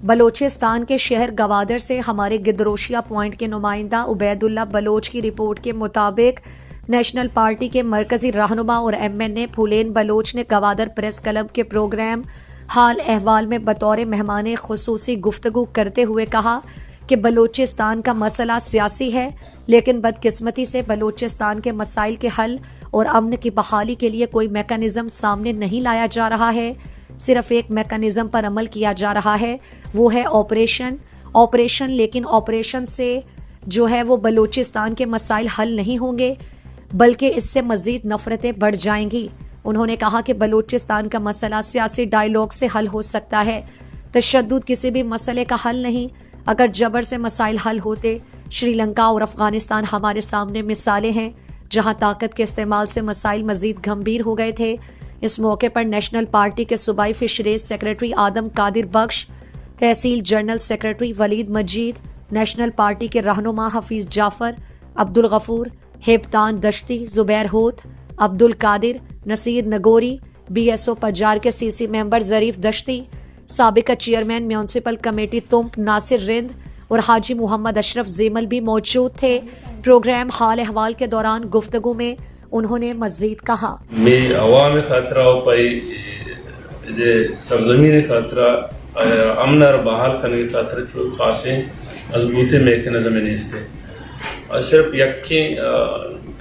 بلوچستان کے شہر گوادر سے ہمارے گدروشیا پوائنٹ کے نمائندہ عبید اللہ بلوچ کی رپورٹ کے مطابق نیشنل پارٹی کے مرکزی رہنما اور ایم این اے پھولین بلوچ نے گوادر پریس کلب کے پروگرام حال احوال میں بطور مہمان خصوصی گفتگو کرتے ہوئے کہا کہ بلوچستان کا مسئلہ سیاسی ہے، لیکن بدقسمتی سے بلوچستان کے مسائل کے حل اور امن کی بحالی کے لیے کوئی میکانزم سامنے نہیں لایا جا رہا ہے۔ صرف ایک میکانزم پر عمل کیا جا رہا ہے، وہ ہے آپریشن، لیکن آپریشن سے جو ہے وہ بلوچستان کے مسائل حل نہیں ہوں گے، بلکہ اس سے مزید نفرتیں بڑھ جائیں گی۔ انہوں نے کہا کہ بلوچستان کا مسئلہ سیاسی ڈائیلاگ سے حل ہو سکتا ہے، تشدد کسی بھی مسئلے کا حل نہیں۔ اگر جبر سے مسائل حل ہوتے، شری لنکا اور افغانستان ہمارے سامنے مثالیں ہیں جہاں طاقت کے استعمال سے مسائل مزید گھمبیر ہو گئے تھے۔ اس موقع پر نیشنل پارٹی کے صوبائی fisheries secretary Adam Qadir Bakhsh, tehsil general secretary Waleed Majeed, national party کے رہنما Hafeez Jafar, Abdul Ghafoor, Haibtan Dashti, Zubair Hoot, Abdul Qadir, Naseer Nagori, B S O Pajar کے C C member Zarif Dashti, سابقہ chairman municipal committee Tump Nasir Rind اور حاجی محمد اشرف زیمل بھی موجود تھے۔ پروگرام حال احوال کے دوران گفتگو میں انہوں نے مزید کہا، میں عوام خاطرہ و پائی سرزمین خاطرہ امن اور بحال کرنے کی خاطر جو خاصے مضبوطی میکنزم نیستے اور صرف یکی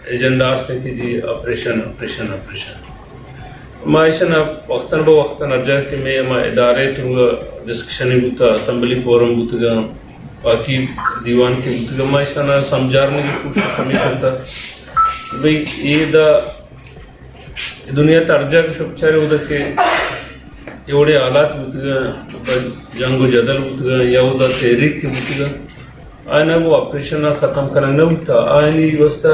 ایجنڈا ہستے کہ جی آپریشن معاشن وقتاً بوقتاً ارجع کہ میں ادارے تو ڈسکشنی بوتا اسمبلی فورم بوتا گا باقی دیوان کی بوتا گا معاشن سمجھارنے کی کوشش ہمیں کرتا بھئی یہ دا دنیا ترجع کے شکچارے ہوتا کہ ایوڑے آلات بوتا گا جنگ و جدل بوتا گا یا وہ دا تحریک کی بوتا گا آئینہ وہ آپریشن ختم کرنا ہوتا آئینی وسطہ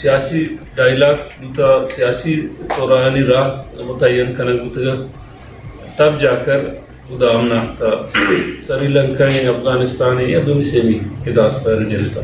سیاسی ڈائیلاگ ہوتا سیاسی طورانی راہ متعین کرنا ہوتا گا تب جا کر خدا امن آتا سری لنکا افغانستان یا دونی سے بھی داستہ رجلتا